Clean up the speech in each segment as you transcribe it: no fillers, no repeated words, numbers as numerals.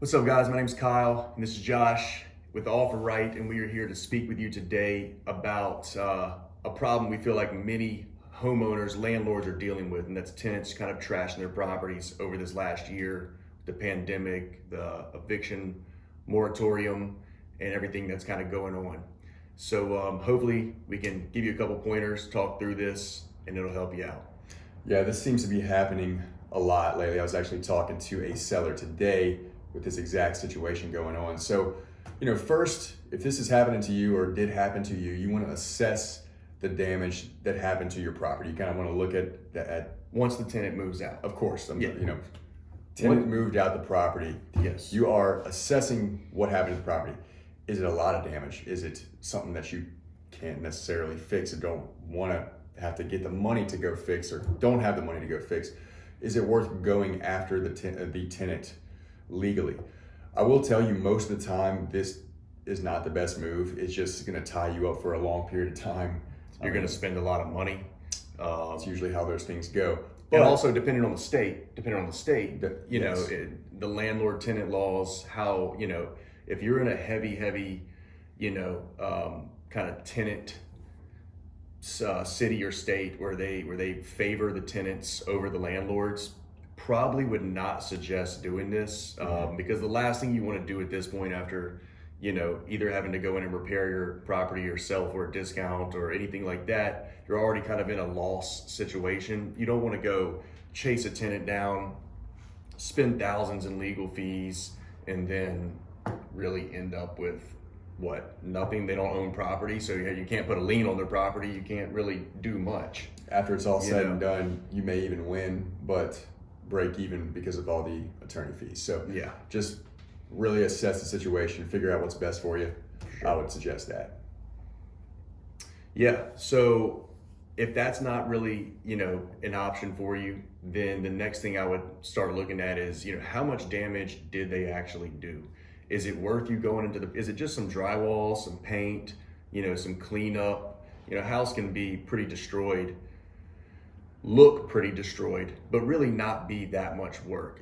What's up, guys? My name's Kyle, and this is Josh with OfferRite, and we are here to speak with you today about a problem we feel like many homeowners, landlords are dealing with, and that's tenants kind of trashing their properties over this last year, the pandemic, the eviction moratorium, and everything that's kind of going on. So hopefully we can give you a couple pointers, talk through this, and it'll help you out. Yeah, this seems to be happening a lot lately. I was actually talking to a seller today with this exact situation going on. So, first, if this is happening to you or did happen to you, you want to assess the damage that happened to your property. You kind of want to look at Once the tenant moves out. of course, Yeah. tenant moved out the property. Yes. You are assessing what happened to the property. Is it a lot of damage? Is it something that you can't necessarily fix or don't want to have to get the money to go fix or don't have the money to go fix? Is it worth going after the tenant legally? I will tell you, most of the time, this is not the best move. It's just going to tie you up for a long period of time. You're going to spend a lot of money. It's usually how those things go. But But also depending on the state, yes. The landlord tenant laws, how, if you're in a heavy, kind of tenant city or state where they favor the tenants over the landlords, probably would not suggest doing this because the last thing you want to do at this point after, either having to go in and repair your property yourself for a discount or anything like that, you're already kind of in a loss situation. You don't want to go chase a tenant down, spend thousands in legal fees, and then really end up with nothing. They don't own property, so you can't put a lien on their property. You can't really do much. After it's all said and done, you may even win, but break even because of all the attorney fees. So Yeah. just really assess the situation, figure out what's best for you. Sure. I would suggest that. Yeah. So if that's not really, an option for you, then the next thing I would start looking at is, how much damage did they actually do? Is it worth you going is it just some drywall, some paint, some cleanup? House can be pretty destroyed, look pretty destroyed, but really not be that much work.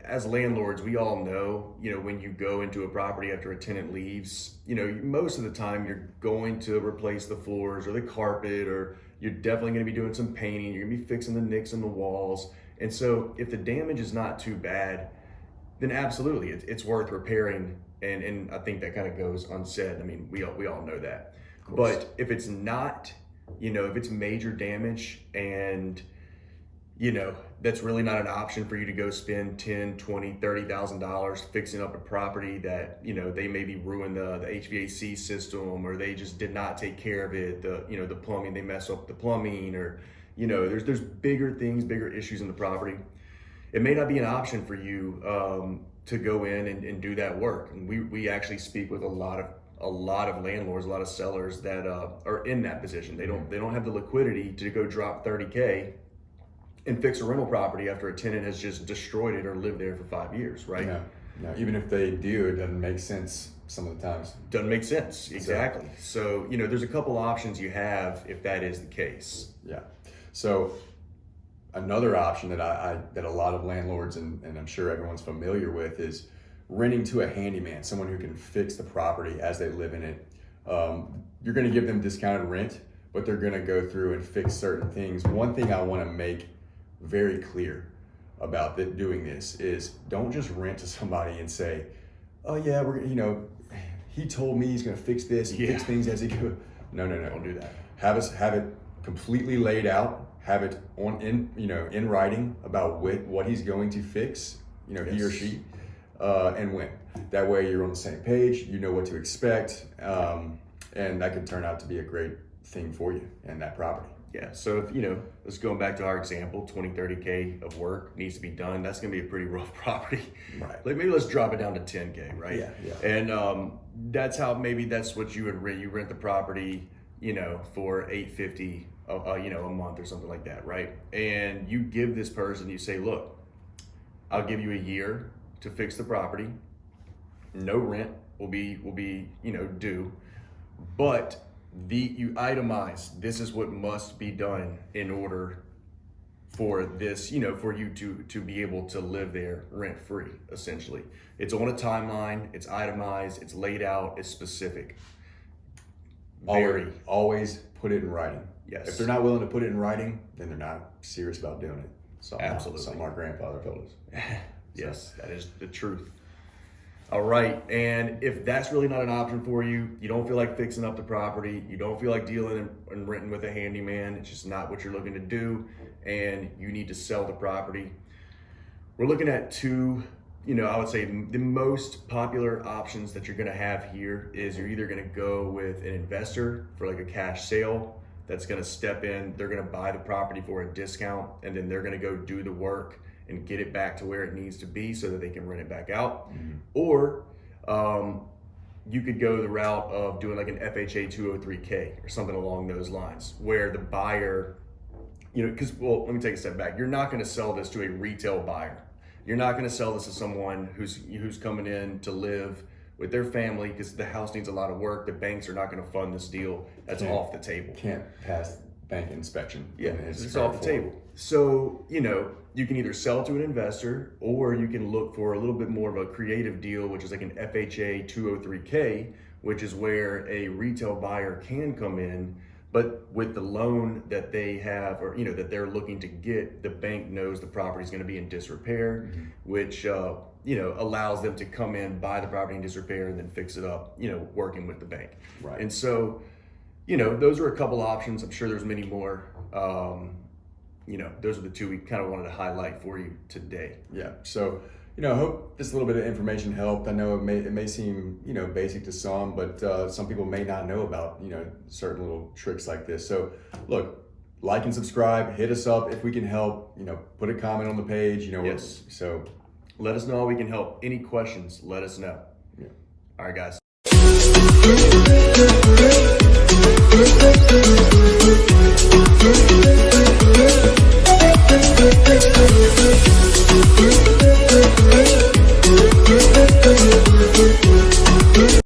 As landlords, we all know, when you go into a property after a tenant leaves, most of the time you're going to replace the floors or the carpet, or you're definitely going to be doing some painting. You're going to be fixing the nicks in the walls. And so if the damage is not too bad, then absolutely it's worth repairing. And I think that kind of goes unsaid. I mean, we all know that. But if it's not, if it's major damage and, that's really not an option for you to go spend $10, $20, $30,000 fixing up a property that, they maybe ruined the HVAC system, or they just did not take care of it. The plumbing, they mess up the plumbing, or, there's bigger things, bigger issues in the property. It may not be an option for you to go in and do that work. And we actually speak with a lot of landlords, a lot of sellers that are in that position. They don't have the liquidity to go drop $30K and fix a rental property after a tenant has just destroyed it or lived there for 5 years, right? No, even if they do, it doesn't make sense some of the times. Doesn't make sense, exactly. So, there's a couple options you have if that is the case. Yeah. So another option that a lot of landlords and I'm sure everyone's familiar with is renting to a handyman, someone who can fix the property as they live in it. You're going to give them discounted rent, but they're going to go through and fix certain things. One thing I want to make very clear about doing this is don't just rent to somebody and say, oh yeah, he told me he's going to fix this and fix things as he goes. No. Don't do that. Have it completely laid out. Have it in writing about what he's going to fix, he or she, and when. That way you're on the same page, you know what to expect, and that could turn out to be a great thing for you and that property. Yeah, so if, let's go back to our example, 20, 30K of work needs to be done. That's gonna be a pretty rough property. Right. Like maybe let's drop it down to 10K, right? Yeah. And that's what you would rent. You rent the property, for $850 a month or something like that, right? And you give this person, you say, look, I'll give you a year to fix the property. No rent will be due, but you itemize, this is what must be done in order for this, you know, for you to be able to live there rent free. Essentially, it's on a timeline, it's itemized, it's laid out, it's specific. Always put it in writing. Yes. If they're not willing to put it in writing, then they're not serious about doing it. Absolutely. Something our grandfather told us. Yes, that is the truth. All right, and if that's really not an option for you, you don't feel like fixing up the property, you don't feel like dealing and renting with a handyman, it's just not what you're looking to do, and you need to sell the property, we're looking at two, you know, I would say the most popular options that you're gonna have here is you're either gonna go with an investor for like a cash sale that's gonna step in, they're gonna buy the property for a discount, and then they're gonna go do the work and get it back to where it needs to be so that they can rent it back out. Or you could go the route of doing like an FHA 203K or something along those lines, where the buyer, you know, because, well, let me take a step back. You're not going to sell this to a retail buyer. You're not going to sell this to someone who's coming in to live with their family because the house needs a lot of work. The banks are not going to fund this deal. That's off the table. Can't pass bank inspection. Yeah, it's off the table. So, you know, you can either sell to an investor or you can look for a little bit more of a creative deal, which is like an FHA 203K, which is where a retail buyer can come in, but with the loan that they have, or, you know, that they're looking to get, the bank knows the property is going to be in disrepair, which, you know, allows them to come in, buy the property in disrepair, and then fix it up, you know, working with the bank. Right. And so, you know, those are a couple options. I'm sure there's many more. You know, those are the two we kind of wanted to highlight for you today. Yeah. So, you know, I hope this little bit of information helped. I know it may seem, you know, basic to some, but some people may not know about, you know, certain little tricks like this. So look, like and subscribe, hit us up if we can help, you know, put a comment on the page, you know. Yes. So let us know how we can help. Any questions, let us know. Yeah. All right, guys.